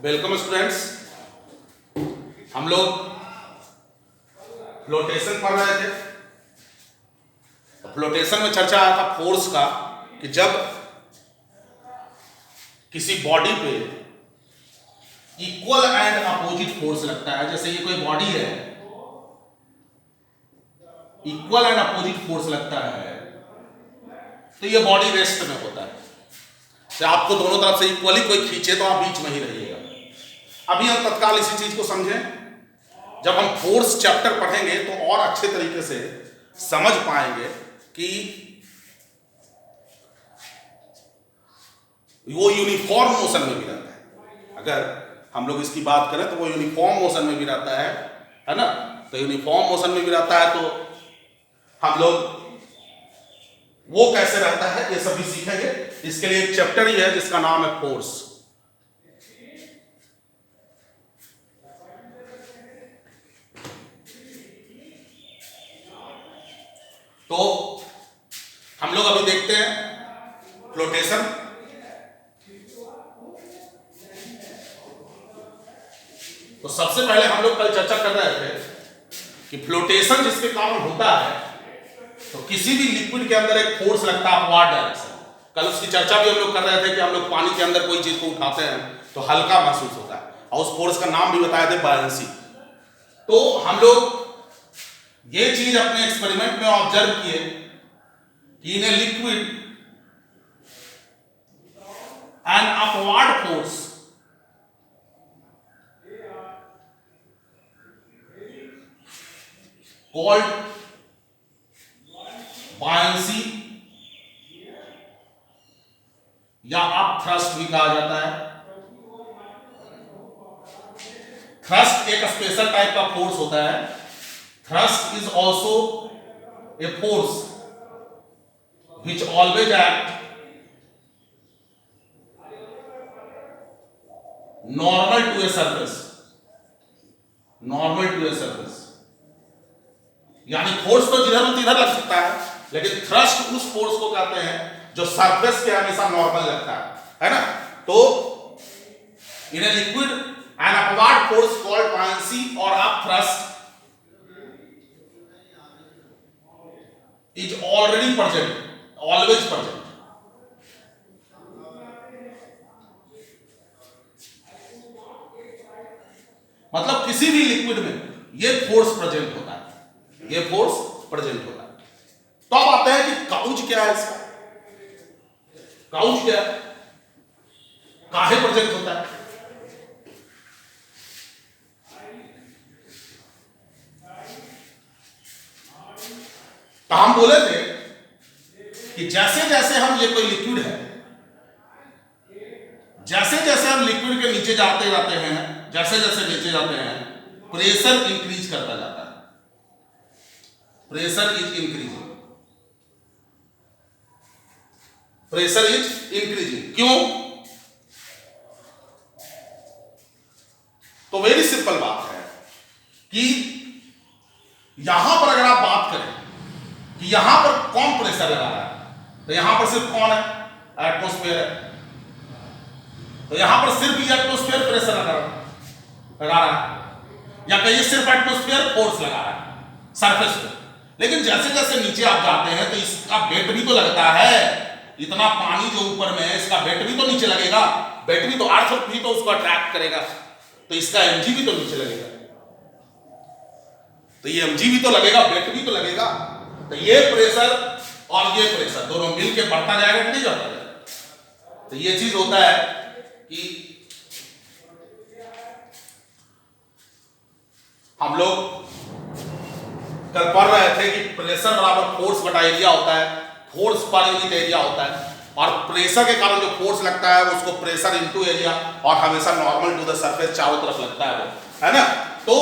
Welcome students. हम लोग flotation पढ़ रहे थे। फ्लोटेशन में चर्चा आया था फोर्स का कि जब किसी बॉडी पे इक्वल एंड अपोजिट फोर्स लगता है, जैसे ये कोई बॉडी है, इक्वल एंड अपोजिट फोर्स लगता है तो ये बॉडी रेस्ट में होता है। जब आपको दोनों तरफ से इक्वली कोई खींचे तो आप बीच में ही रहिएगा। अभी हम तत्काल इसी चीज को समझें। जब हम फोर्स चैप्टर पढ़ेंगे तो और अच्छे तरीके से समझ पाएंगे कि वो यूनिफॉर्म मोशन में भी रहता है। अगर हम लोग इसकी बात करें तो वो यूनिफॉर्म मोशन में भी रहता है ना। तो यूनिफॉर्म मोशन में भी रहता है तो हम लोग वो कैसे रहता है ये सभी सीखेंगे। इसके लिए एक चैप्टर ही है जिसका नाम है फोर्स। तो हम लोग अभी देखते हैं फ्लोटेशन। तो सबसे पहले हम लोग कल चर्चा कर रहे थे कि फ्लोटेशन जिसके कारण होता है तो किसी भी लिक्विड के अंदर एक फोर्स लगता है अपवार्ड डायरेक्शन। कल उसकी चर्चा भी हम लोग कर रहे थे कि हम लोग पानी के अंदर कोई चीज को उठाते हैं तो हल्का महसूस होता है और उस फोर्स का नाम भी बताए थे बायंसी। तो हम लोग ये चीज अपने एक्सपेरिमेंट में ऑब्जर्व किए कि in a liquid an upward force called buoyancy या अप थ्रस्ट भी कहा जाता है। थ्रस्ट एक स्पेशल टाइप का फोर्स होता है। Thrust is also a force which always act normal to a surface. Normal to a surface यानी फोर्स तो जिधर हो तिधर लग सकता है, लेकिन थ्रस्ट उस फोर्स को कहते हैं जो सरफेस के हमेशा नॉर्मल लगता है ना। तो in a liquid an upward force called buoyancy और up thrust is already present, always present. मतलब किसी भी लिक्विड में ये फोर्स प्रेजेंट होता है, ये फोर्स प्रेजेंट होता है। तो अब आते हैं कि काउच क्या है इसका। काउच क्या है, काहे प्रेजेंट होता है। तो हम बोले थे कि जैसे जैसे हम ये कोई लिक्विड है, जैसे जैसे हम लिक्विड के नीचे जाते जाते हैं, जैसे जैसे नीचे जाते हैं प्रेशर इंक्रीज करता जाता है। Pressure is increasing, pressure is increasing. क्यों? तो वेरी सिंपल बात है कि यहां पर अगर आप बात करें कि यहां पर कौन प्रेशर लगा रहा है, तो यहां पर सिर्फ कौन है? एटमॉस्फेयर है। तो यहां पर सिर्फ ये एटमॉस्फेयर प्रेशर लगा रहा है, या कहिए सिर्फ एटमॉस्फेयर फोर्स लगा रहा है सरफेस पे। लेकिन जैसे जैसे नीचे आप जाते हैं तो इसका वेट भी तो लगता है। इतना पानी जो ऊपर में है इसका वेट भी तो नीचे लगेगा। वेट भी तो, अर्थ भी तो उसको अट्रैक्ट करेगा, तो इसका mg भी तो नीचे लगेगा। तो ये mg भी तो लगेगा, वेट भी तो लगेगा। तो ये प्रेशर और ये प्रेशर दोनों मिलके बढ़ता जाएगा कि नहीं बढ़ता जाएगा। तो ये चीज होता है कि हम लोग कल पढ़ रहे थे कि प्रेशर बराबर फोर्स बटा एरिया होता है, फोर्स पर यूनिट एरिया होता है, और प्रेशर के कारण जो फोर्स लगता है उसको प्रेशर इनटू एरिया, और हमेशा नॉर्मल टू द सरफेस चारों तरफ लगता है वो, है ना। तो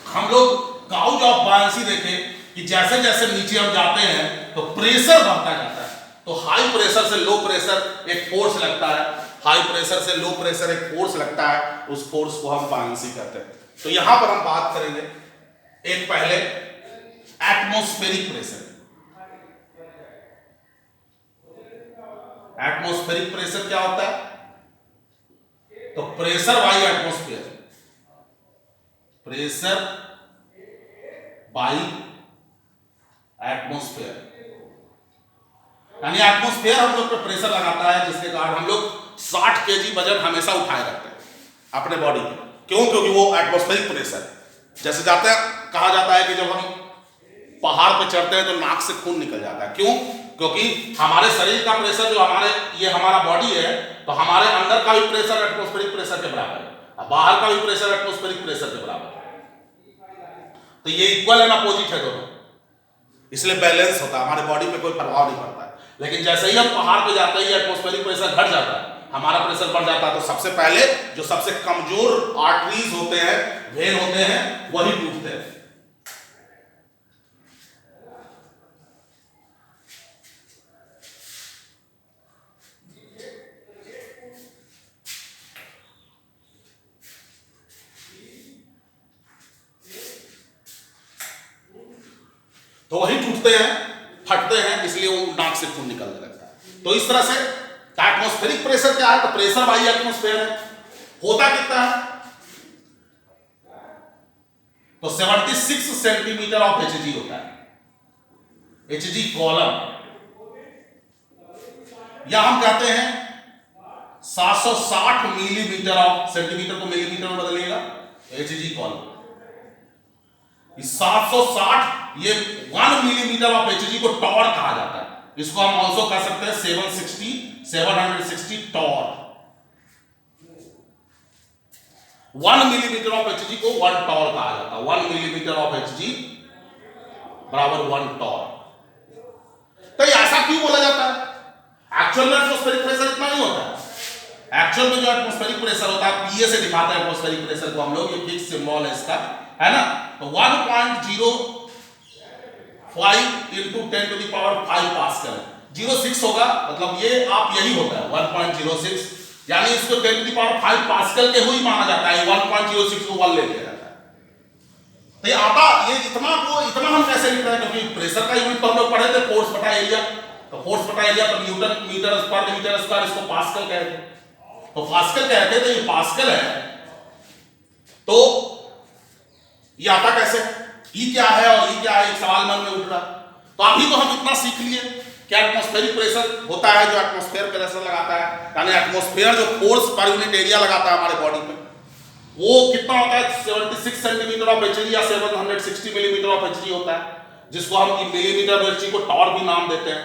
हम लोग काउच ऑफ बायंसी देखे कि जैसे जैसे नीचे हम जाते हैं तो प्रेशर बढ़ता जाता है। तो हाई प्रेशर से लो प्रेशर एक फोर्स लगता है, हाई प्रेशर से लो प्रेशर एक फोर्स लगता है, उस फोर्स को हम बायंसी कहते हैं। तो यहां पर हम बात करेंगे एक पहले एटमॉस्फेरिक प्रेशर। एटमॉस्फेरिक प्रेशर क्या होता है? तो pressure by atmosphere, pressure by atmosphere, यानी एटमॉस्फेयर हम लोग पे प्रेशर लगाता है, जिसके कारण हम लोग 60 केजी वजन हमेशा उठाए रखते हैं अपने बॉडी पे। क्यों? क्योंकि वो एटमॉस्फेरिक प्रेशर, जैसे जाते हैं कहा जाता है कि जब हम पहाड़ पे चढ़ते हैं तो नाक से खून निकल जाता है। क्यों? क्योंकि हमारे शरीर का प्रेशर जो ये हमारा बॉडी है, तो हमारे अंदर का भी प्रेशर एटमॉस्फेरिक प्रेशर के बराबर है, बाहर का भी प्रेशर एटमॉस्फेरिक प्रेशर के बराबर है। तो ये इक्वल एंड अपोजिट है दोनों, इसलिए बैलेंस होता है, हमारे बॉडी पे कोई प्रभाव नहीं पड़ता है। लेकिन जैसे ही हम पहाड़ पे जाते हैं एटमॉस्फेरिक प्रेशर घट जाता है, हमारा प्रेशर बढ़ जाता है, तो सबसे पहले जो सबसे कमजोर आर्टरीज होते हैं, वेन होते हैं, वही टूटते हैं। तो वही टूटते हैं, फटते हैं, इसलिए वो नाक से खून निकलने लगता है। तो इस तरह से एटमॉस्फेरिक प्रेशर क्या है? तो प्रेशर बाई एटमॉस्फेयर है। होता कितना है? तो 76 सेंटीमीटर ऑफ एचजी होता है, एचजी कॉलम, या हम कहते हैं 760 मिलीमीटर ऑफ, सेंटीमीटर को मिलीमीटर में बदलिएगा, एचजी कॉलम। 760 ये 1 मिलीमीटर ऑफ एचजी को टॉर कहा जाता है। इसको हम ऑल्सो कह सकते हैं 760 टॉर। 1 मिलीमीटर ऑफ एचजी को 1 टॉर कहा जाता है। 1 मिलीमीटर ऑफ एचजी बराबर 1 टॉर। तो ऐसा क्यों बोला जाता है? एक्चुअल में एटमॉस्फेरिक प्रेशर इतना नहीं होता है। एक्चुअल में जो एटमॉस्फेरिक प्रेशर होता है, पीए से दिखाते हैं एटमॉस्फेरिक प्रेशर को हम लोग, ये फिक्स सिंबल है इसका, है ना। तो 1.05 into 10 to the power 5 pascal, 06 होगा, मतलब ये आप यही होता है 1.06, यानी इसको 10 to the power 5 पास्कल के हुई माना जाता है। 1.06 को 1 ले लिया जाता है। तो ये आता, ये इतना हम कैसे लिख रहे हैं? क्योंकि प्रेशर का यूनिट तो हम लोग पढ़े थे, फोर्स बटा एरिया। तो फोर्स बटा एरिया तो न्यूटन मीटर पर मीटर स्क्वायर, इसको पास्कल कहते हैं। तो पास्कल कहते हैं, तो ये पास्कल है। तो ये आता कैसे? ई क्या है और ई क्या है, एक सवाल मन में उठ रहा। तो अभी तो हम इतना सीख लिए कि एटमॉस्फेरिक प्रेशर होता है जो एटमॉस्फेयर प्रेशर लगाता है, यानी एटमॉस्फेयर जो फोर्स पर यूनिट एरिया लगाता है हमारे बॉडी पे, वो कितना होता है? 76 सेंटीमीटर ऑफ एचजी या 760 मिलीमीटर ऑफ एचजी होता है, जिसको हम मिलीमीटर ऑफ एचजी को टॉर भी नाम देते हैं।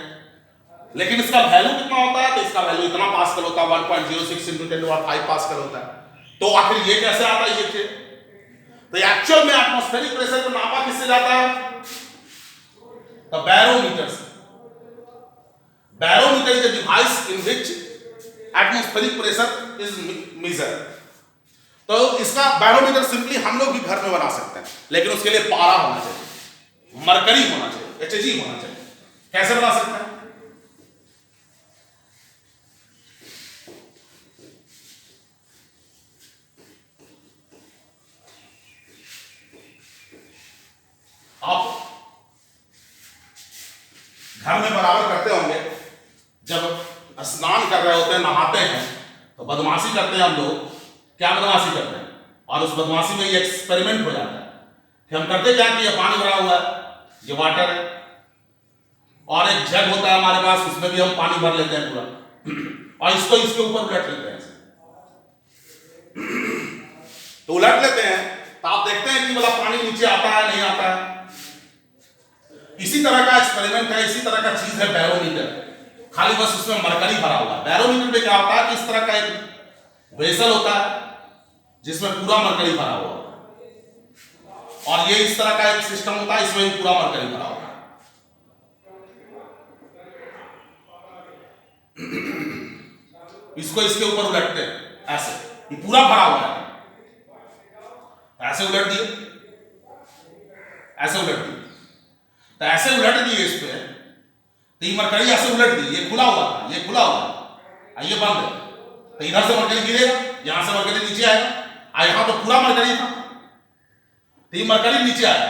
लेकिन इसका वैल्यू कितना होता है? तो इसका वैल्यू इतना पास्कल होता है, 1.06 into 10 to the power 5 pascal होता है। तो आखिर ये कैसे आता है? ये तो एक्चुअल में एटमॉस्फेरिक प्रेशर को नापा किससे जाता है? तो बैरोमीटर से। Barometer is a device in which atmospheric pressure is measured. तो इसका बैरोमीटर सिंपली हम लोग भी घर में बना सकते हैं, लेकिन उसके लिए पारा होना चाहिए, मरकरी होना चाहिए, एचजी होना चाहिए। कैसे बना सकते हैं? आप घर में बराबर करते होंगे, जब स्नान कर रहे होते हैं, नहाते हैं, तो बदमाशी करते हैं हम लोग। क्या बदमाशी करते हैं? और उस बदमाशी में ये एक्सपेरिमेंट हो जाता है कि हम करते क्या कि ये पानी भरा हुआ है, ये वाटर है, और एक जग होता है हमारे पास, उसमें भी हम पानी भर लेते हैं पूरा, और इसको इसके ऊपर उलट लेते हैं। तो उलट लेते हैं तो आप देखते हैं कि मतलब पानी नीचे आता है, नहीं आता है। इसी तरह का एक्सपेरिमेंट है, इसी तरह का चीज है बैरोमीटर, खाली बस उसमें मरकरी भरा हुआ है। बैरोमीटर में क्या होता है कि इस तरह का एक वेसल होता है जिसमें पूरा मरकरी भरा हुआ है, और ये इस तरह का एक सिस्टम होता है, इसमें भी पूरा मरकरी भरा हुआ है। इसको इसके ऊपर उलटते हैं ऐसे, ये पूरा भरा हुआ है, ऐसे उलट दिए, ऐसे उलट दिए, तो ऐसे उलट दिए इस पे, तो ये मरकरी ऐसे उलट दी, ये खुला हुआ था, ये खुला हुआ है, ये बंद है, तो इधर से मरकरी गिरेगा, यहां से मरकरी नीचे आएगा, यहां तो पूरा मरकरी था, तो ये मरकरी नीचे आया,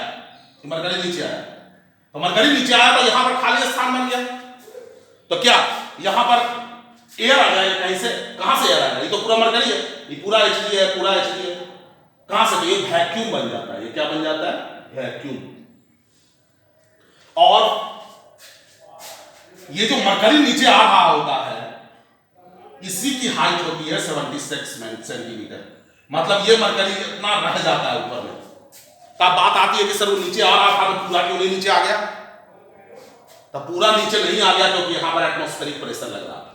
ये मरकरी नीचे आया, तो मरकरी नीचे आया तो यहां पर खाली स्थान बन गया। तो क्या यहां पर एयर आ जाएगा कहीं से, कहां से एयर आएगा? ये तो पूरा मरकरी है, ये पूरा Hg है, पूरा Hg है, कहां से? तो ये वैक्यूम बन जाता है। ये क्या बन जाता है? वैक्यूम। और ये जो मरकरी नीचे आ रहा होता है, इसी की हाइट होती है 76 सेंटीमीटर। मतलब ये मरकरी इतना रह जाता है ऊपर में। तब बात आती है कि सर वो नीचे आ रहा था तो पूरा क्यों नहीं नीचे आ गया? तब पूरा नीचे नहीं आ गया क्योंकि यहां पर एटमॉस्फेरिक प्रेशर लग रहा था,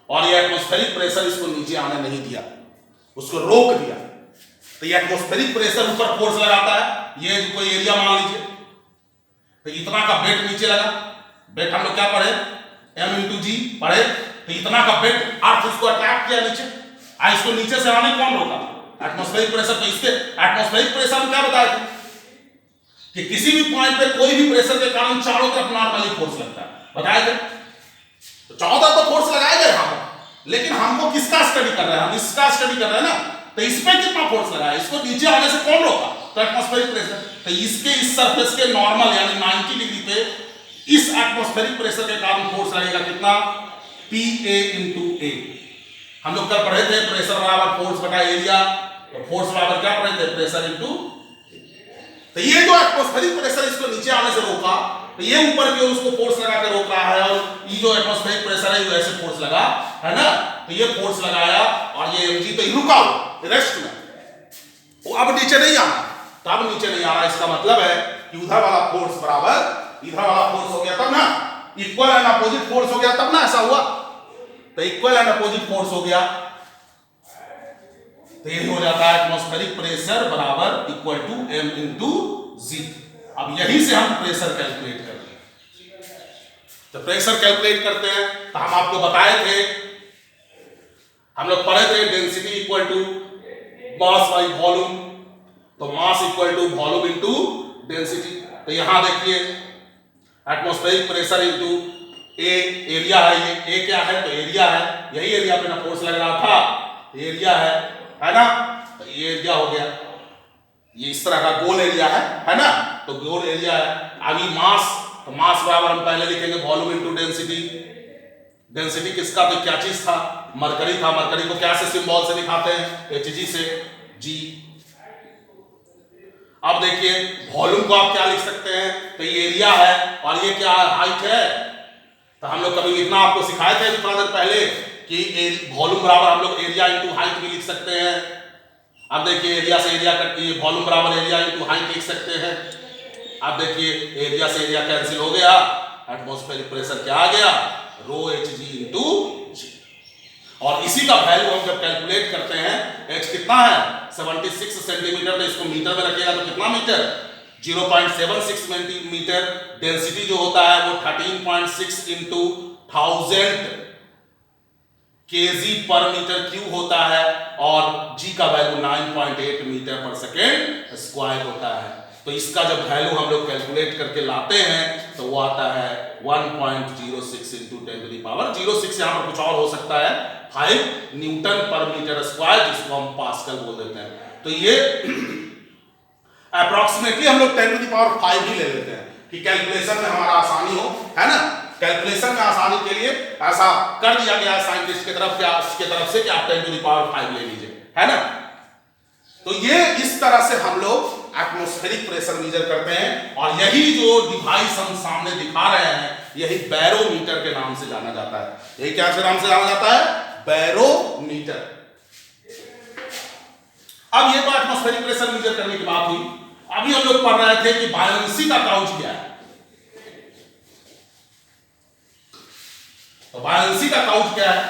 और ये एटमॉस्फेरिक प्रेशर इसको नीचे आने नहीं दिया, उसको रोक दिया। तो ये एटमॉस्फेरिक प्रेशर ऊपर फोर्स लगाता है। ये कोई एरिया मान लीजिए, तो इतना का वेट नीचे लगा। वेट हम लोग क्या पढ़े? m/g पढ़े। तो इतना का वेट अर्थ इसको अट्रैक्ट किया नीचे, इसको नीचे से आने कौन रोका? Atmospheric pressure. तो इसके एटमॉस्फेरिक प्रेशर में क्या बताया था कि किसी भी पॉइंट पे कोई भी प्रेशर के कारण चारों तरफ नॉर्मली फोर्स लगता है, बताया था। तो चारों तरफ तो फोर्स लगाएगा यहां पर, लेकिन हमको किसका स्टडी कर रहे हैं? हम इसका स्टडी कर रहे हैं ना। तो इस पे कितना फोर्स लगा है? इसको नीचे आने से कौन रोका? तो एटमॉस्फेरिक प्रेशर। तो इसके इस सरफेस के नॉर्मल यानी 90 डिग्री पे इस एटमॉस्फेरिक प्रेशर के कारण फोर्स लगेगा कितना? Pa/A। हम लोग कल पढ़े थे प्रेशर बराबर फोर्स बटा एरिया। तो फोर्स बराबर क्या पढ़े थे? Pressure into. तो ये जो एटमॉस्फेरिक प्रेशर इसको नीचे आने से रोका, तो ये ऊपर की ओर उसको फोर्स लगा के रोक रहा है, और ये जो एटमॉस्फेरिक प्रेशर है वैसे फोर्स लगा है ना। तो ये फोर्स लगाया और ये mg तो रुका हुआ रेस्ट में, वो अब नीचे नहीं आ रहा। तो अब नीचे नहीं आ रहा, इसका मतलब है कि उधर वाला फोर्स बराबर इधर वाला फोर्स हो गया, तब ना इक्वल एंड अपोजिट फोर्स हो गया, तब ना ऐसा हुआ। तो इक्वल एंड अपोजिट फोर्स हो गया, तो ये हो जाता है एटमॉस्फेरिक प्रेशर बराबर इक्वल टू m/g। अब यहीं से हम प्रेशर कैलकुलेट करते हैं। तो प्रेशर कैलकुलेट करते हैं, तो हम आपको बताए थे, हम लोग पढ़े थे density equal to mass by volume. तो mass equal to volume into density. तो यहां देखिए atmospheric pressure into a, area है। ये ए क्या है? तो एरिया है। यही एरिया पे ना फोर्स लग रहा था, एरिया है ना। तो ये एरिया हो गया, ये इस तरह का गोल एरिया है ना। तो गोल एरिया है। अभी मास, तो मास बराबर हम पहले लिखेंगे वॉल्यूम इनटू डेंसिटी। डेंसिटी किसका? तो क्या चीज था? मरकरी था। मरकरी को क्या से सिंबल से दिखाते हैं? Hg से, G। अब देखिए वॉल्यूम को आप क्या लिख सकते हैं? तो ये एरिया है और ये क्या हाइट है। तो हम लोग कभी लिखना आपको सिखाए थे थोड़ा देर पहले कि वॉल्यूम बराबर हम लोग एरिया इनटू हाइट भी लिख सकते हैं। अब देखिए एरिया से एरिया कट, ये वॉल्यूम बराबर एरिया इनटू हाइट लिख सकते हैं। अब देखिए एरिया से एरिया कैंसिल हो गया, एटमॉस्फेरिक प्रेशर क्या आ गया? ρHg into g। और इसी का वैल्यू हम जब कैलकुलेट करते हैं, h कितना है? 76 सेंटीमीटर। तो इसको मीटर में रखिएगा तो कितना मीटर? 0.76 सेंटीमीटर। डेंसिटी जो होता है वो 13.6 इंटू 1000 kg पर मीटर क्यूब होता है, और g का वैल्यू 9.8 मीटर पर सेकेंड स्क्वायर होता है। तो इसका जब वैल्यू हम लोग कैलकुलेट करके लाते हैं तो वो आता है 1.06 इंटू 10⁻06। यहाँ पर कुछ और हो सकता है, 5 न्यूटन पर मीटर स्क्वायर, जिसको हम पास्कल बोल देते हैं। तो ये अप्रोक्सीमेटली हम लोग 10⁵ ही ले लेते हैं कि कैलकुलेशन में हमारा आसानी हो, है ना। कैलकुलेशन में आसानी के लिए ऐसा कर दिया गया है साइंटिस्ट की तरफ से कि आप 10⁵ ले लीजिए, है ना। तो ये इस तरह से हम लोग एटमॉस्फेरिक प्रेशर मेजर करते हैं, और यही जो डिवाइस हम सामने दिखा रहे हैं यही बैरोमीटर के नाम से जाना जाता है। यही क्या के नाम से जाना जाता है? बैरोमीटर। अब ये तो एटमॉस्फेरिक प्रेशर मेजर करने की बात हुई। अभी हम लोग पढ़ रहे थे कि बायोलेंसी का काउंट क्या है। तो बायोलेंसी का काउंट क्या है,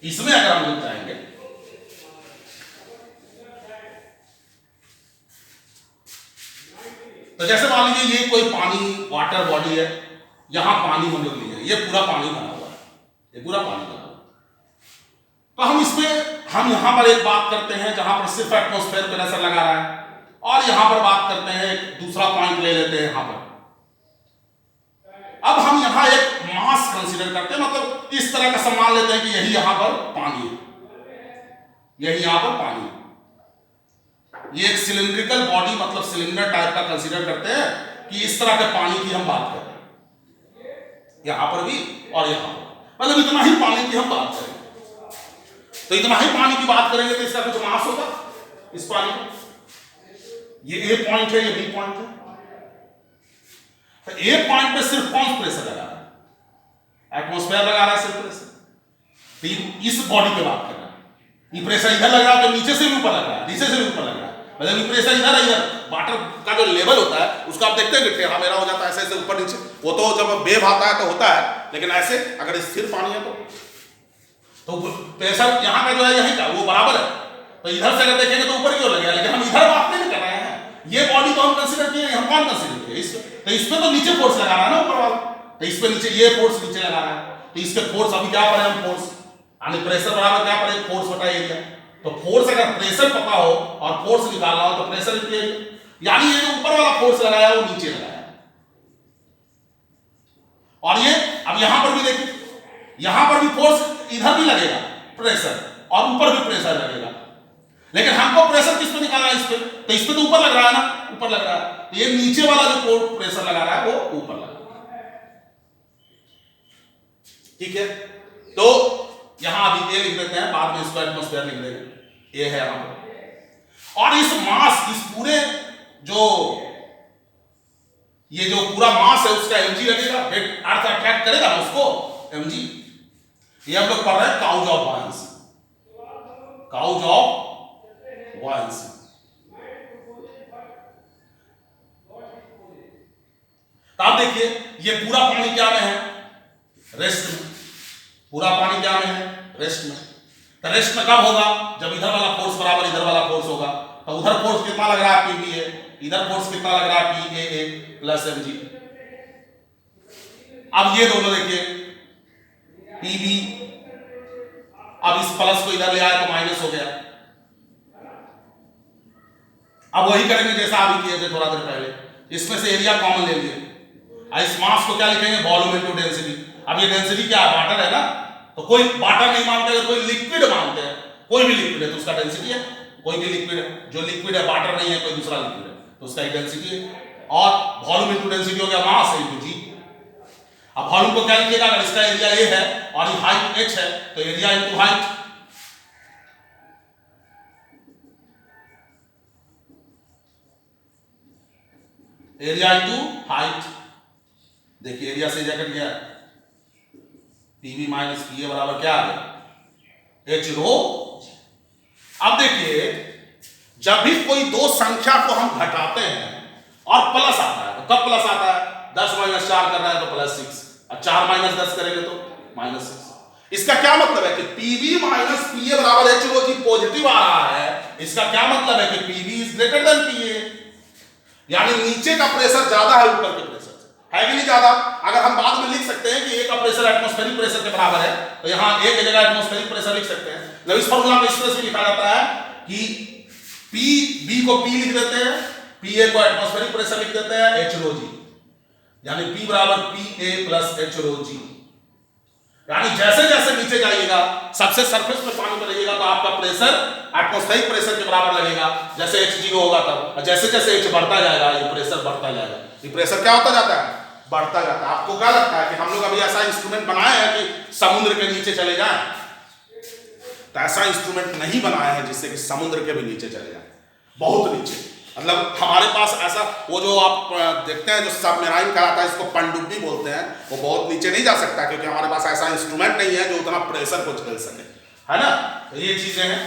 इसमें अगर हम लोग जाएंगे तो जैसे मान लीजिए ये कोई पानी वाटर बॉडी है, यहां पानी हम लोग लीजिए, ये पूरा पानी भरा हुआ है, ये पूरा पानी भरा हुआ है। तो हम इसमें हम यहां पर एक बात करते हैं जहां पर सिर्फ एटमॉस्फेयर प्रेशर लगा रहा है, और यहां पर बात करते हैं एक दूसरा पॉइंट ले लेते हैं यहां पर। अब हम यहां एक मास कंसीडर करते हैं, मतलब इस तरह का सम्मान लेते हैं कि यही यहां पर पानी है, यही यहां पर पानी है। ये एक सिलिंड्रिकल बॉडी, मतलब सिलेंडर टाइप का कंसीडर करते हैं कि इस तरह के पानी की हम बात कर रहे हैं। यहां पर भी और यहां पर, मतलब इतना ही पानी की हम बात करेंगे। तो इतना ही पानी की बात करेंगे तो इसका कुछ मास होगा इस पानी का। ये ए पॉइंट है, ये बी पॉइंट है। तो ए पॉइंट पे सिर्फ कौन प्रेशर लगा रहा है? एटमॉस्फेयर लगा रहा है सिर्फ प्रेशर। इस बॉडी पे बात कर रहा है। ये प्रेशर इधर लग रहा है तो नीचे से भी ऊपर लग रहा है, नीचे से भी ऊपर लग रहा है, मतलब ये प्रेशर इधर है। इधर वाटर का जो लेवल होता है उसको आप देखते हैं कि टेढ़ा मेढ़ा हो जाता है, ऐसे ऐसे ऊपर नीचे। वो तो जब वेव आता है तो होता है, लेकिन ऐसे अगर स्थिर पानी है तो प्रेशर यहाँ का जो है यहीं का वो बराबर है। तो इधर से अगर देखेंगे तो ऊपर की ओर लगेगा, लेकिन हम इधर बात नहीं कर रहे हैं। ये बॉडी तो हम कंसीडर किए, हम कौन कंसीडर किए? तो इस पे तो नीचे फोर्स लगा रहा है ना ऊपर वाला, तो इस पे नीचे ये फोर्स नीचे लगा रहा है। तो इसके फोर्स अभी क्या पड़े हम? फोर्स यानी प्रेशर बराबर क्या पड़े? फोर्स बटा एरिया। तो फोर्स अगर प्रेशर पता हो और फोर्स निकालना हो तो प्रेशर इक्वल एरिया, यानी ये जो ऊपर वाला फोर्स लगाया वो नीचे लगाया। और ये अब यहां पर भी देखिए, यहां पर भी फोर्स इधर भी लगेगा प्रेशर और ऊपर भी प्रेशर लगेगा, लेकिन हमको प्रेशर किस पे निकालना है? इस पे। तो इस पे तो ऊपर लग रहा है ना, ऊपर लग रहा है। तो ये नीचे वाला जो प्रेशर लगा रहा है वो ऊपर लगा रहा है। ठीक है, तो यहां अभी ए लिख देते हैं, बाद में इसको एटमॉस्फेयर लिख देंगे। ये है यहां पर। और इस मास, इस पूरे जो ये जो पूरा मास है उसका mg लगेगा, अर्थ अट्रैक्ट करेगा ना उसको, mg। ये हम लोग पढ़ रहे हैं cause of buoyancy, cause of buoyancy. तो आप देखिए ये पूरा पानी क्या में है? रेस्ट में। पूरा पानी क्या में है? रेस्ट में। तो रेस्ट में कब होगा? जब इधर वाला फोर्स बराबर इधर वाला फोर्स होगा। तो उधर फोर्स कितना लग रहा है? PBA। इधर फोर्स कितना लग रहा है? PAA plus mg। अब ये दोनों देखिए PB, अब इस प्लस को इधर ले आए तो माइनस हो गया। अब वही करेंगे जैसा अभी किए थे थोड़ा देर पहले, इसमें से एरिया कॉमन ले लिए। इस मास को क्या लिखेंगे? Volume into density. अब ये डेंसिटी क्या है? वाटर है ना, तो कोई वाटर नहीं मानते, अगर कोई लिक्विड मानते हैं, कोई भी लिक्विड है तो उसका डेंसिटी है। कोई भी लिक्विड है, जो लिक्विड है वाटर नहीं है, कोई दूसरा लिक्विड है तो उसका डेंसिटी है। और वॉल्यूम इनटू डेंसिटी हो गया मास इनटू जी। अब वॉल्यूम को क्या लिखिएगा? अगर इसका एरिया ए है और ये हाइट h है तो area into height. Area into height. देखिए एरिया से एरिया कट गया, PB माइनस PA बराबर क्या आ गया? h रो। अब देखिए जब भी कोई दो संख्या को हम घटाते हैं और प्लस आता है तो कब प्लस आता है? 10 माइनस 4 कर रहा है तो प्लस 6, और 4 माइनस 10 करेंगे तो माइनस 6। इसका क्या मतलब है कि PB माइनस PA बराबर h रो जी पॉजिटिव आ रहा है। इसका क्या मतलब है कि PB is greater than PA, यानी नीचे का प्रेशर ज्यादा है ऊपर के प्रेशर से, है कि नहीं ज्यादा? अगर हम बाद में लिख सकते हैं कि ए का प्रेशर एटमॉस्फेरिक प्रेशर के बराबर है तो यहां ए की जगह एटमॉस्फेरिक प्रेशर लिख सकते हैं। मतलब इस फॉर्मूला में इस तरह से लिखा जाता है कि PB को P लिख देते हैं, PA को एटमॉस्फेरिक प्रेशर लिख देते हैं h रो जी, यानी P बराबर PA प्लस h रो जी। यानी जैसे जैसे नीचे जाइएगा सबसे सरफेस पे पानी में रहिएगा तो आपका प्रेशर एटमॉस्फेरिक प्रेशर के बराबर लगेगा जैसे h 0 होगा तब, और जैसे जैसे h बढ़ता जाएगा ये प्रेशर बढ़ता जाएगा। ये प्रेशर क्या होता जाता है? बढ़ता जाता है। आपको क्या लगता है कि हम लोग अभी ऐसा इंस्ट्रूमेंट बनाए हैं कि समुद्र के नीचे चले जाएं? तो ऐसा इंस्ट्रूमेंट नहीं बनाया है जिससे कि समुद्र के भी नीचे चले जाए, बहुत नीचे। मतलब हमारे पास ऐसा वो जो आप देखते हैं जो सबमरीन कहलाता है, इसको पनडुब्बी बोलते हैं, वो बहुत नीचे नहीं जा सकता क्योंकि हमारे पास ऐसा इंस्ट्रूमेंट नहीं है जो उतना प्रेशर को झेल सके, है ना? तो ये चीजें हैं,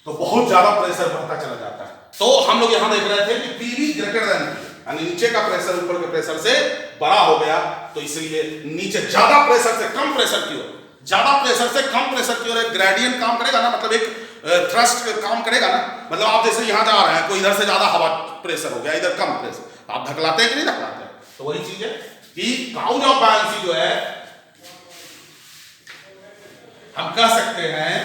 तो बहुत ज्यादा प्रेशर बढ़ता चला जाता है। तो हम लोग यहां देख रहे थे कि PB ग्रेटर देन, यानी नीचे का प्रेशर ऊपर के प्रेशर से बड़ा हो गया, तो इसलिए नीचे ज्यादा प्रेशर से कम प्रेशर की ओर, ज्यादा प्रेशर से कम प्रेशर की ओर एक ग्रेडियंट काम करेगा ना, मतलब एक थ्रस्ट काम करेगा ना। मतलब आप जैसे यहां जा रहे हैं, कोई इधर से ज्यादा हवा प्रेशर हो गया, इधर कम प्रेशर, आप धकलाते हैं कि नहीं धकलाते? तो वही चीज है कि काउज ऑफ बायंसी जो है हम कह सकते हैं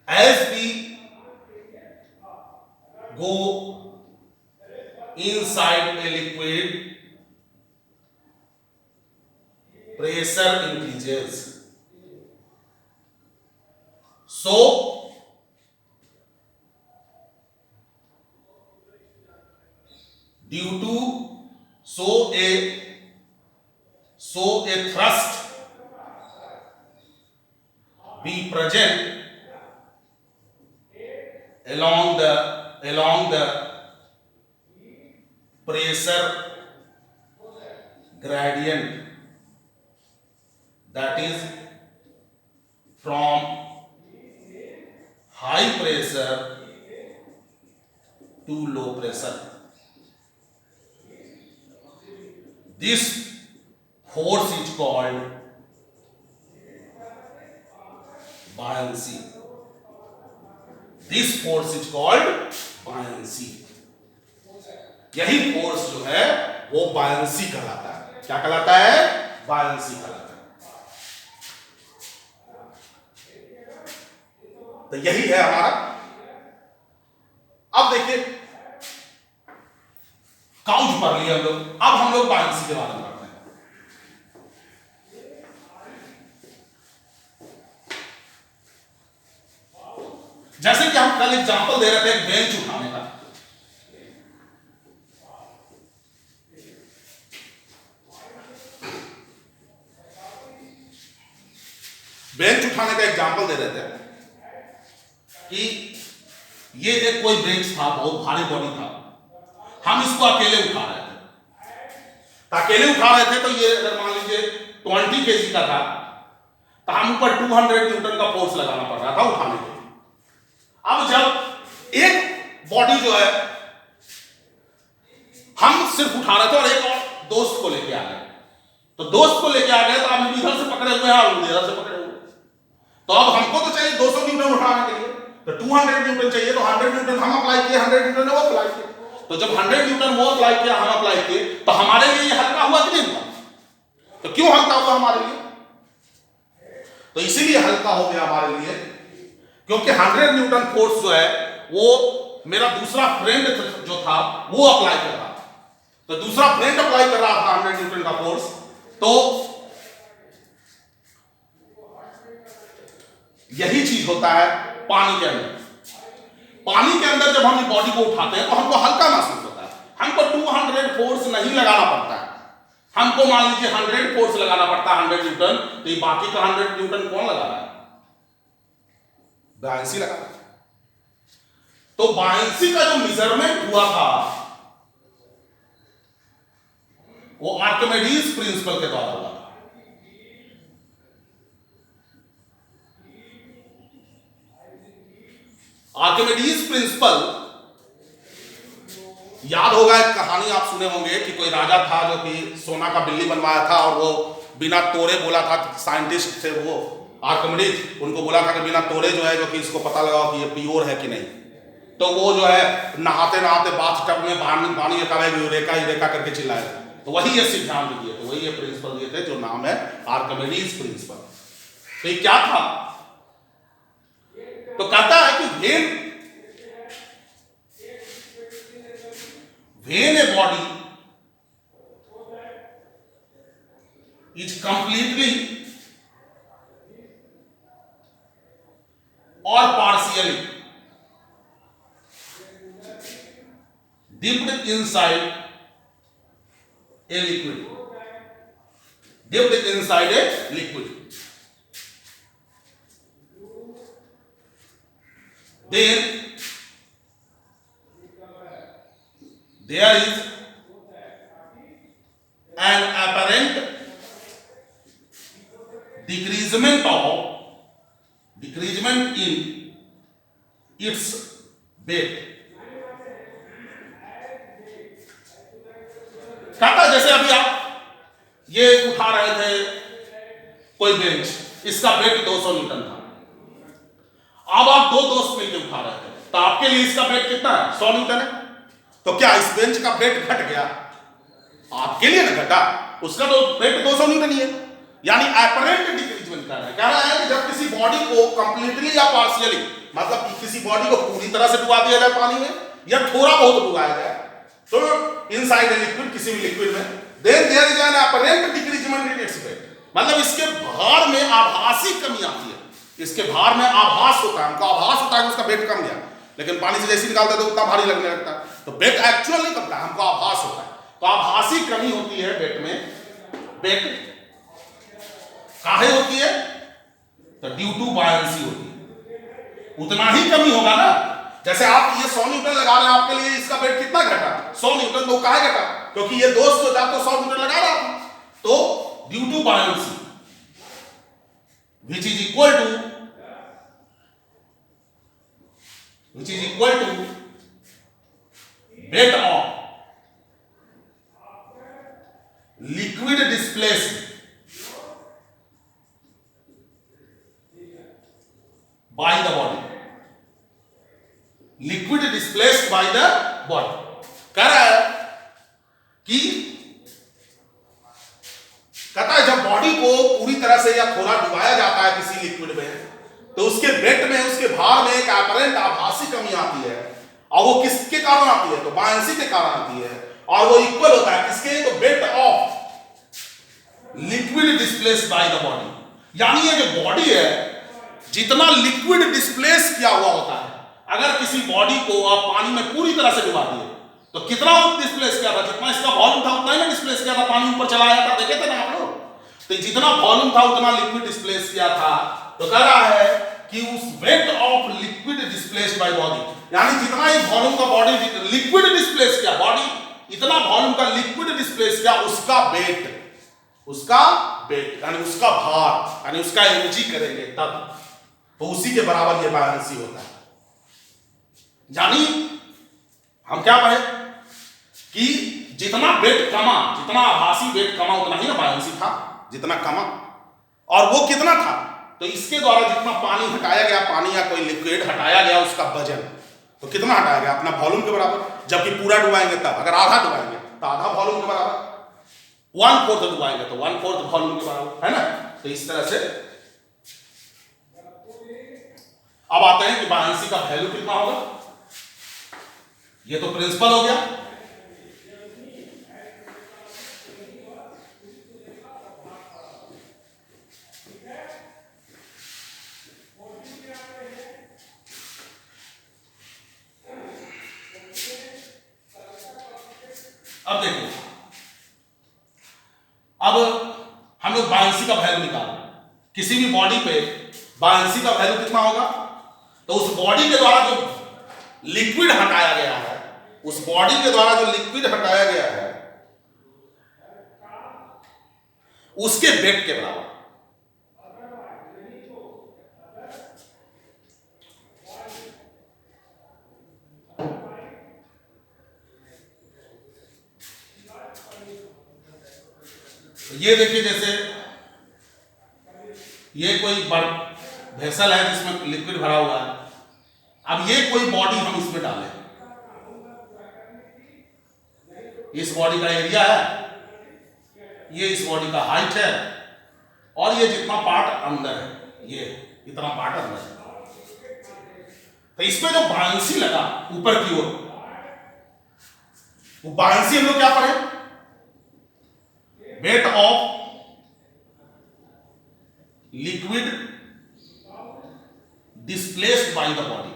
as we go inside a liquid pressure increases, so due to a so a thrust be present along the pressure gradient, that is from high pressure to low pressure. This force is called buoyancy. This force is called buoyancy. यही force जो है वो buoyancy कहलाता है. क्या कहलाता है? buoyancy कहलाता है. तो यही है हमारा. अब देखिए काउच पढ़ लिया हम लोग. अब हम लोग buoyancy के बारे में पढ़ते हैं. जैसे कि हम कल एग्जांपल दे रहे थे बेंच उठाने का. बेंच उठाने का एग्जांपल दे रहे थे कि ये एक कोई बेंच था, बहुत भारी बॉडी था. हम इसको अकेले उठा रहे थे. तो ये अगर मान लीजिए 20 kg का था तो हम ऊपर 200 न्यूटन का फोर्स लगाना पड़ रहा था उठाने के लिए. अब जब एक बॉडी जो है हम सिर्फ उठा रहे थे और एक और दोस्त को लेके आ गए, तो दोस्त को लेके आ गए तो हम इधर से पकड़े हुए हैं और इधर से पकड़े हुए. तो अब हमको तो चाहिए 200 न्यूटन उठाने के लिए, तो 200 न्यूटन चाहिए. तो 100 न्यूटन हम अप्लाई किए, 100 न्यूटन वो अप्लाई किए. तो जब 100 न्यूटन वो अप्लाई किया, हम अप्लाई किए, तो हमारे लिए ये हल्का हुआ कि नहीं हुआ? तो क्यों हल्का हुआ हमारे लिए? तो इसीलिए हल्का हो गया हमारे लिए क्योंकि 100 न्यूटन फोर्स जो है वो मेरा दूसरा फ्रेंड जो था वो अप्लाई कर रहा था. तो दूसरा फ्रेंड अप्लाई कर रहा था 100 न्यूटन का फोर्स. तो यही चीज होता है पानी के अंदर. पानी के अंदर जब हम बॉडी को उठाते हैं तो हमको हल्का महसूस होता है. हमको 200 फोर्स नहीं लगाना पड़ता है. हमको मान लीजिए 100 फोर्स लगाना पड़ता है 100 न्यूटन. तो ये बाकी का 100 न्यूटन कौन लगा रहा है? buoyancy लगा. तो buoyancy का जो मेजरमेंट हुआ था वो आर्किमिडीज प्रिंसिपल के द्वारा हुआ था. आर्किमिडीज प्रिंसिपल याद होगा, एक कहानी आप सुने होंगे कि कोई राजा था जो कि सोना का बिल्ली बनवाया था और वो बिना तोड़े बोला था. साइंटिस्ट थे वो आर्किमिडीज, उनको बोला था कि बिना तोड़े जो है जो कि इसको पता लगाओ कि ये प्योर है कि नहीं. तो वो जो है नहाते नहाते बाथटब में पानी यूरेका यूरेका करके चिल्लाए. तो वही ये सिद्धांत दिए थे, वही ये प्रिंसिपल दिए थे जो नाम है आर्किमिडीज प्रिंसिपल. तो ये क्या था? तो कहता है कि when a body is completely or partially dipped inside a liquid, then there is an apparent decreasement in its weight. कहता जैसे अभी आप ये उठा रहे थे कोई बेंच, इसका वेट 200 न्यूटन था. अब आप दो दोस्त मिलकर उठा रहे थे तो आपके लिए इसका वेट कितना है? 100 न्यूटन है. तो क्या इस बेंच का वेट घट गया? आपके लिए ना घटा, उसका तो वेट 200 न्यूटन ही है. यानी अपरेंट डिक्रीजमेंट कर रहा है. कह रहा है कि जब किसी बॉडी को कंप्लीटली या पार्शियली, मतलब किसी बॉडी को पूरी तरह से डुबा दिया जाए पानी में या थोड़ा बहुत डुबाया जाए, तो इनसाइड ए लिक्विड, किसी भी लिक्विड में, then there is an apparent decreasement in its weight. मतलब इसके भार में आभासी कमी आती है. इसके भार में आभास होता है, हमको आभास होता है कि उसका वेट कम गया, लेकिन पानी से जैसे निकालते तो उतना भारी लगने लगता है. तो वेट एक्चुअल नहीं कमता है, हमको आभास होता है. तो आभासी कमी होती है वेट में. वेट काहे होती है? तो ड्यू टू बायंसी होती है। उतना ही कमी होगा ना, जैसे आप ये 100 न्यूटन लगा रहे हैं, आपके लिए इसका वेट कितना घटा? 100 न्यूटन। तो काहे घटा? क्योंकि ये दोस्त तो जब तो 100 न्यूटन लगा रहा था, तो due to buoyancy which is equal to weight of liquid displaced by the body, liquid displaced by the body। कह रहा है कि कहता है जब बॉडी को पूरी तरह से या थोड़ा डुबाया जाता है किसी लिक्विड में, तो उसके वेट में, उसके भार में एक अपरेंट आभासी कमी आती है। और वो किसके कारण आती है? तो बायंसी के कारण आती है। और वो इक्वल होता है किसके? तो weight of liquid displaced by the body. यानी ये जो बॉडी है, जितना लिक्विड डिस्प्लेस किया हुआ होता है, अगर किसी बॉडी को आप पानी में पूरी तरह से डुबा दिए तो कितना डिस्प्लेस किया था? जितना इसका वॉल्यूम था उतना ही ना डिस्प्लेस किया था, पानी ऊपर चला आया था, देखे थे ना आप लोग। तो जितना वॉल्यूम था उतना लिक्विड डिस्प्लेस किया था। तो कह रहा है कि उस weight of liquid displaced by body, यानी जितना ही वॉल्यूम का बॉडी लिक्विड डिस्प्लेस किया, बॉडी इतना वॉल्यूम का लिक्विड डिस्प्लेस किया, उसका वेट यानी उसका भार, यानी उसका एनर्जी करेंगे तब, तो उसी के बराबर ये बायंसी होता है। यानी हम क्या कहें कि जितना वेट कमा, जितना आभासी वेट कमा, उतना ही ना बायंसी था, जितना कमा। और वो कितना था? तो इसके द्वारा जितना पानी हटाया गया, पानी या कोई लिक्विड हटाया गया, उसका वजन तो कितना हटाया गया? अपना वॉल्यूम के बराबर। जबकि पूरा डुबाएंगे तब, अगर आधा डुबाएंगे तो आधा वॉल्यूम के बराबर, 1/4 डुबाएंगे तो 1/4 वॉल्यूम के बराबर, है ना। तो इस तरह से अब आते हैं कि बायंसी का वैल्यू कितना होगा। ये तो प्रिंसिपल हो गया। अब देखो, अब हम लोग बायंसी का वैल्यू निकाल, किसी भी बॉडी पे बायंसी का वैल्यू कितना होगा? तो उस बॉडी के द्वारा जो लिक्विड हटाया गया है, उस बॉडी के द्वारा जो लिक्विड हटाया गया है, उसके वेट के बराबर। ये देखिए, जैसे ये कोई वेसल है जिसमें लिक्विड भरा हुआ है। अब ये कोई बॉडी हम इसमें डालें, इस बॉडी का एरिया है, ये इस बॉडी का हाइट है, और ये जितना पार्ट अंदर है, ये इतना पार्ट अंदर है। तो इसमें जो बायंसी लगा ऊपर की ओर, वो बायंसी हम लोग क्या पढ़े? Weight of liquid displaced by the body,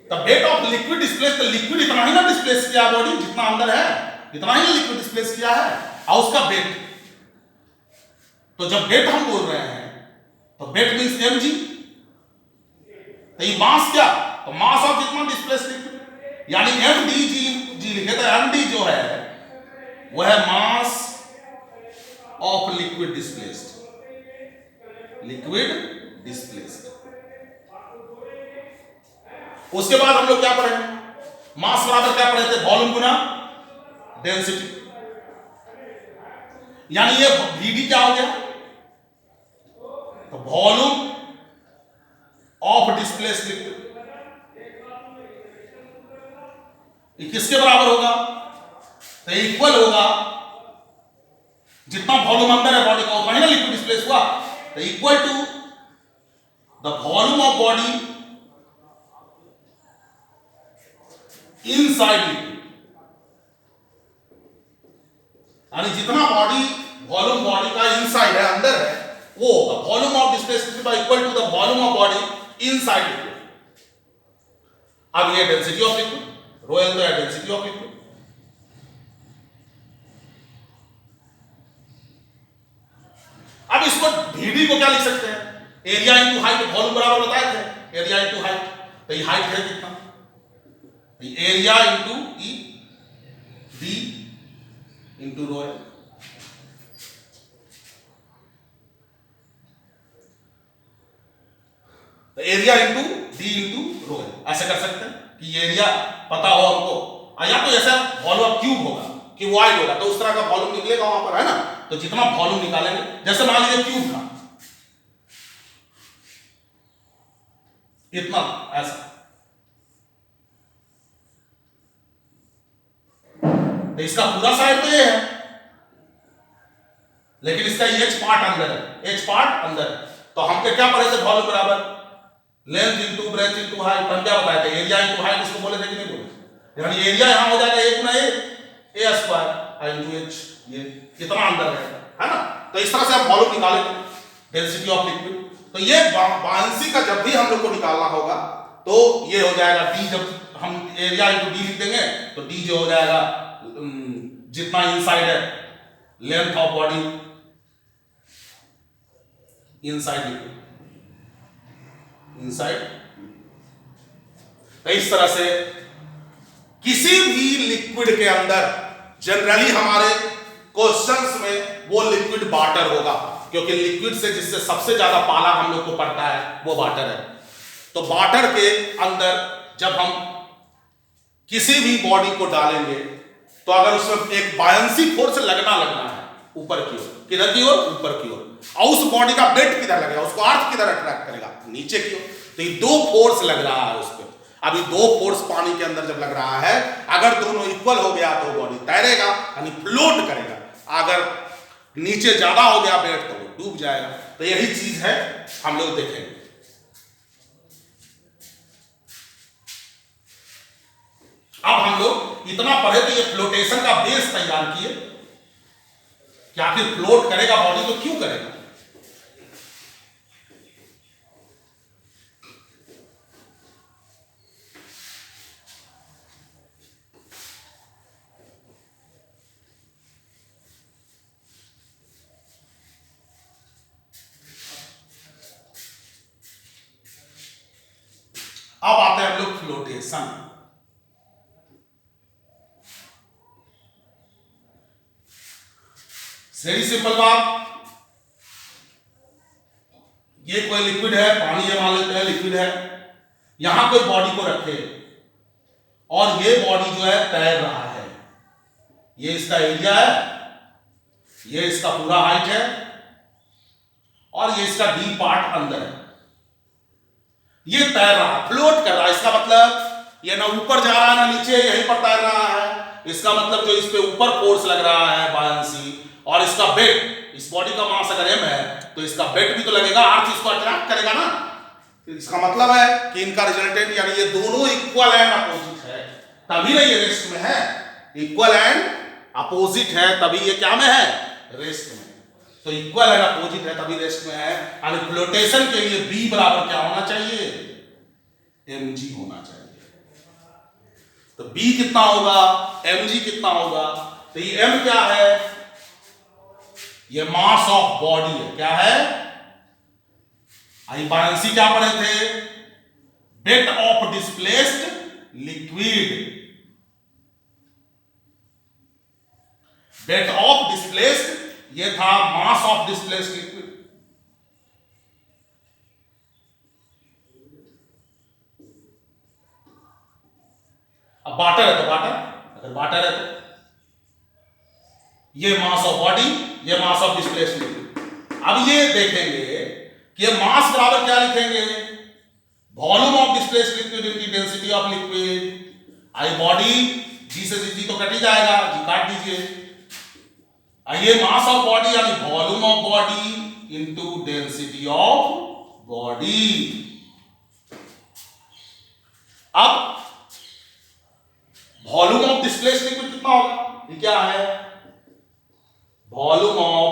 the weight of liquid displace. तो लिक्विड इतना ही ना डिस्प्लेस किया बॉडी, जितना अंदर है इतना ही लिक्विड डिस्प्लेस किया है, और उसका वेट। तो जब वेट हम बोल रहे हैं तो वेट मींस mg। तो ये मास क्या? तो मास ऑफ जितना डिस्प्लेस लिक्विड, यानी mdg लिखे तो md जो है वह है मास ऑफ लिक्विड डिस्प्लेस्ड, उसके बाद हम लोग क्या पढ़े? मास बराबर क्या पढ़े थे? वॉल्यूम गुना डेंसिटी। यानी ये Vd क्या हो गया? तो वॉल्यूम ऑफ डिस्प्लेस्ड लिक्विड, किसके बराबर होगा? तो इक्वल होगा, जितना वॉल्यूम अंदर है बॉडी का उतना ही ना लिक्विड डिस्प्लेस हुआ। तो equal to the volume of body inside liquid, यानी जितना बॉडी वॉल्यूम बॉडी का इनसाइड है, अंदर है, वो होगा volume of displaced liquid equal to the volume of body inside liquid. अब ये density of liquid, rho L तो है डेंसिटी ऑफ लिक्विड। इसको VD को क्या लिख सकते हैं, एरिया इंटू हाइट, वॉल्यूम बराबर बताए थे एरिया इंटू हाइट। तो ये हाइट है कितना, area into E D into rho है। तो area into D into rho है, ऐसे कर सकते हैं कि एरिया पता हो हमको, या तो ऐसा वॉल्यूम क्यूब होगा कि वाइड होगा, तो उस तरह का वॉल्यूम निकलेगा वहां पर, है ना। तो जितना वॉल्यूम निकालेंगे, जैसे मान लीजिए क्यूब था इतना, ऐसा, तो इसका पूरा साइड तो ये है, लेकिन इसका एच पार्ट अंदर है, एच पार्ट अंदर है। तो हमको क्या पढ़े थे, वॉल्यूम बराबर length into breadth into height. हम क्या बताए थे, एरिया इंटू हाइट, इसको बोले थे कि नहीं बोले, यानी एरिया यहां हो जाएगा ए गुना ए स्क्वायर इंटू एच, ये कितना अंदर रहेगा, है ना। तो इस तरह से हम वॉल्यूम निकालेंगे, डेंसिटी ऑफ लिक्विड। तो ये बायंसी का जब भी हम लोग को निकालना होगा तो ये हो जाएगा डी, जब हम एरिया इंटू डी लिख देंगे तो डी जो हो जाएगा जितना इनसाइड है length of body inside liquid, inside. तो इस तरह से किसी भी लिक्विड के अंदर जनरली हमारे क्वेश्चंस में वो लिक्विड वाटर होगा, क्योंकि लिक्विड से जिससे सबसे ज्यादा पाला हम लोग को पड़ता है वो वाटर है। तो वाटर के अंदर जब हम किसी भी बॉडी को डालेंगे तो अगर उसमें एक बायंसी फोर्स लगना है ऊपर की ओर, किधर की ओर, ऊपर की ओर, और उस बॉडी का वेट किधर लगेगा, उसको अर्थ किधर अट्रैक्ट करेगा, नीचे की ओर। तो ये दो फोर्स लग रहा है उस पर। अभी दो फोर्स पानी के अंदर जब लग रहा है, अगर दोनों इक्वल हो गया तो बॉडी तैरेगा यानी फ्लोट करेगा, अगर नीचे ज्यादा हो गया वेट तो वो डूब जाएगा। तो यही चीज है हम लोग देखेंगे। अब हम लोग इतना पढ़े तो ये फ्लोटेशन का बेस तैयार किए कि आखिर फ्लोट करेगा बॉडी तो क्यों करेगा। अब आते हैं हम लोग फ्लोटेशन। वेरी सिंपल बात, ये कोई लिक्विड है, पानी है मान लेते हैं, लिक्विड है, यहां कोई बॉडी को रखे और ये बॉडी जो है तैर रहा है, ये इसका एरिया है, ये इसका पूरा हाइट है और ये इसका डी पार्ट अंदर है, ये तैर रहा है, फ्लोट कर रहा है। इसका मतलब ये ना ऊपर जा रहा है ना नीचे, यहीं पर तैर रहा है। इसका मतलब जो इस पे ऊपर फोर्स लग रहा है बायंसी, और इसका वेट, इस बॉडी का मास अगर m है तो इसका वेट भी तो लगेगा, अर्थ इसको अट्रैक्ट करेगा ना। तो इसका मतलब है कि इनका रिजल्टेंट यानी ये दोनों इक्वल एंड अपोजिट है, तभी ना ये रेस्ट में है। इक्वल एंड अपोजिट है तभी ये क्या में है, रेस्ट में। तो इक्वल एंड अपोजिट है तभी रेस्ट में है। यानी फ्लोटेशन के लिए B बराबर क्या होना चाहिए, mg होना चाहिए। तो B कितना होगा, mg कितना होगा। तो ये m क्या है, ये मास ऑफ बॉडी है, क्या है, आई बायंसी क्या पढ़े थे, weight of displaced liquid, weight of displaced ये था मास ऑफ डिस्प्लेस्ड लिक्विड। अब वाटर है तो वाटर, अगर वाटर है तो ये मास ऑफ बॉडी, ये मास ऑफ डिस्प्लेस्ड लिक्विड। अब ये देखेंगे कि ये मास बराबर क्या लिखेंगे, वॉल्यूम ऑफ डिस्प्लेस्ड लिक्विड इनकी डेंसिटी ऑफ लिक्विड। आई बॉडी, जी से जी तो कट ही जाएगा, जी काट दीजिए। ये मास ऑफ बॉडी यानी volume of body into density of body. अब वॉल्यूम ऑफ डिस्प्लेस्ड लिक्विड कितना होगा, ये क्या है, वॉल्यूम ऑफ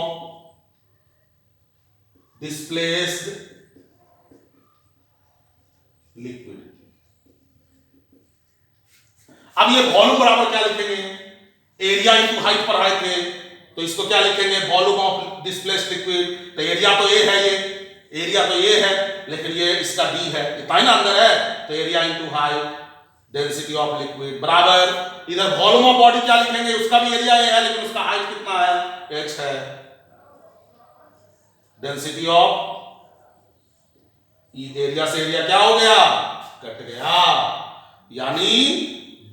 डिस्प्लेस्ड लिक्विड। अब ये वॉल्यूम बराबर क्या लिखेंगे, एरिया इंटू हाइट पर आए थे तो इसको क्या लिखेंगे, वॉल्यूम ऑफ डिस्प्लेस्ड लिक्विड। तो एरिया तो ए है, ये एरिया तो ये है, लेकिन ये इसका डी है, इतना ही ना अंदर है, तो area into height density of liquid बराबर, इधर वॉल्यूम ऑफ बॉडी क्या लिखेंगे, उसका भी एरिया ये है, लेकिन उसका हाइट कितना है, h है, डेंसिटी ऑफ, एरिया से एरिया क्या हो गया, कट गया, यानी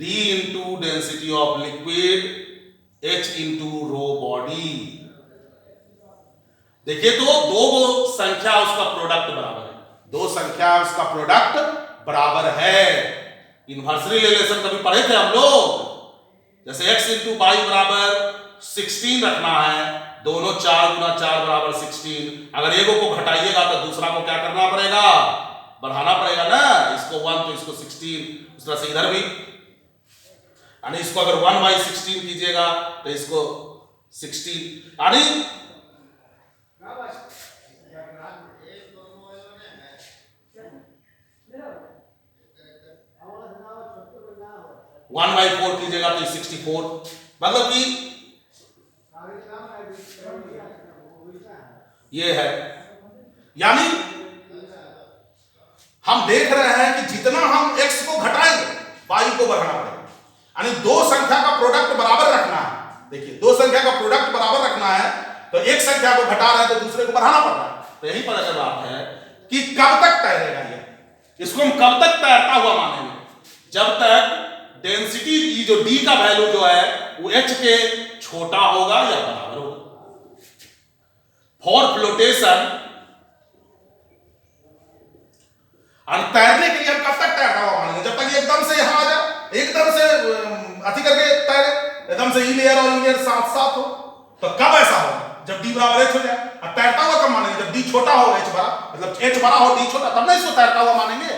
d into density of liquid h into rho body. देखिए तो दो संख्या उसका प्रोडक्ट बराबर है, दो संख्या उसका प्रोडक्ट बराबर है। इन्वर्सली रिलेशन कभी पढ़े थे हम लोग, जैसे x इंटू वाई बराबर 16 रखना है, दोनों 4 गुना 4 बराबर 16, अगर एक को घटाइएगा तो दूसरा को क्या करना पड़ेगा, बढ़ाना पड़ेगा ना, इसको 1 तो इसको 16, उस तरह से इधर भी, यानी इसको अगर 1/16 कीजिएगा तो इसको 16, यानी 1/4 कीजिएगा तो 64, मतलब कि ये है, यानी हम देख रहे हैं कि जितना हम x को घटाएंगे y को बढ़ाना पड़ेगा, यानी दो संख्या का प्रोडक्ट बराबर रखना है। देखिए दो संख्या का प्रोडक्ट बराबर रखना है तो एक संख्या को घटा रहे हैं तो दूसरे को बढ़ाना पड़ रहा है, तो यही पता चल बात है कि कब तक तैरेगा ये, इसको हम कब तक तैरता हुआ मानेंगे, जब तक डेंसिटी की जो d का वैल्यू जो है वो h के छोटा होगा या बराबर होगा। फॉर फ्लोटेशन, तैरने के लिए हम कब तक तैरता हुआ मानेंगे, जब तक एकदम से यहां आ जाए, एकदम से अति करके तैरे, एकदम से ई लेयर और ई लेयर साथ साथ हो, तो कब ऐसा हो, जब d बराबर h हो जाए। अब तैरता हुआ कब मानेंगे, जब d छोटा हो h बड़ा, मतलब h बड़ा हो d छोटा, तब ना इसको तैरता हुआ मानेंगे।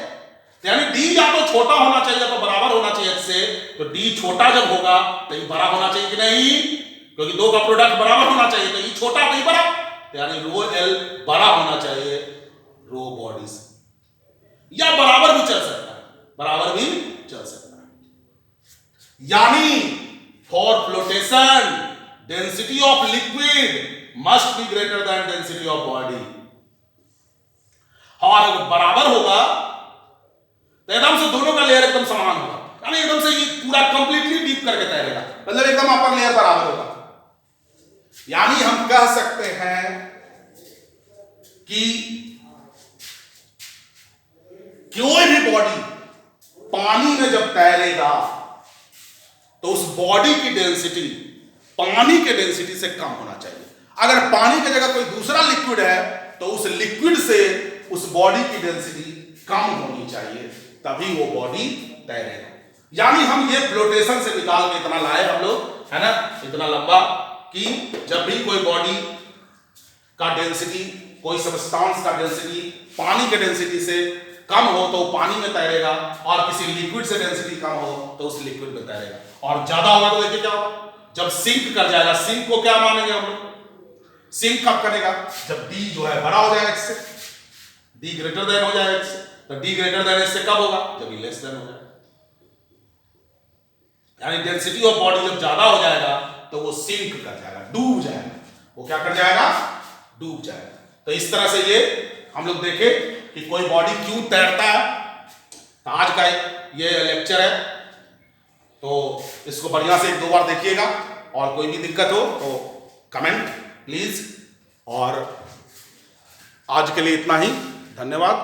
यानी d या तो छोटा होना चाहिए तो बराबर होना चाहिए h से, तो d छोटा जब होगा तो ये बड़ा होना चाहिए कि नहीं, क्योंकि दो का प्रोडक्ट बराबर होना चाहिए, तो ये छोटा नहीं बड़ा, यानी रो l बड़ा होना चाहिए रो बॉडी से, या बराबर भी चल सकता है, बराबर भी चल सकता है। यानी for flotation density of liquid must be greater than density of body, और अगर बराबर होगा तो एकदम से दोनों का लेयर एकदम समान होगा, यानी एकदम से ये पूरा कंप्लीटली डीप करके तैरेगा, मतलब एकदम अपर लेयर बराबर होगा। यानी हम कह सकते हैं कि कोई भी बॉडी पानी में जब तैरेगा तो उस बॉडी की डेंसिटी पानी के डेंसिटी से कम होना चाहिए। अगर पानी की जगह कोई दूसरा लिक्विड है तो उस लिक्विड से उस बॉडी की डेंसिटी कम होनी चाहिए, तभी वो बॉडी तैरेगा। यानी हम ये फ्लोटेशन से निकाल के इतना लाए हम लोग, है ना, इतना लंबा, कि जब भी कोई बॉडी का डेंसिटी, कोई सब्सटेंस का डेंसिटी पानी के डेंसिटी से कम हो तो पानी में तैरेगा, और किसी लिक्विड से डेंसिटी कम हो तो उस लिक्विड में तैरेगा, और ज्यादा होगा तो देखिए क्या होगा, जब सिंक कर जाएगा, सिंक को क्या मानेंगे हम लोग, सिंक कब करेगा, जब d जो है बड़ा हो जाएगा x से, d ग्रेटर देन हो जाएगा x से, तो d ग्रेटर देन x से कब होगा, जब ये लेस देन हो जाएगा, यानी डेंसिटी ऑफ बॉडी जब ज्यादा हो जाएगा तो वो सिंक कर जाएगा, डूब जाएगा, वो क्या कर जाएगा, डूब जाएगा। तो इस तरह से ये हम लोग देखे कि कोई बॉडी क्यों तैरता है। तो आज का ये लेक्चर है, तो इसको बढ़िया से 1-2 बार देखिएगा, और कोई भी दिक्कत हो तो कमेंट प्लीज, और आज के लिए इतना ही, धन्यवाद।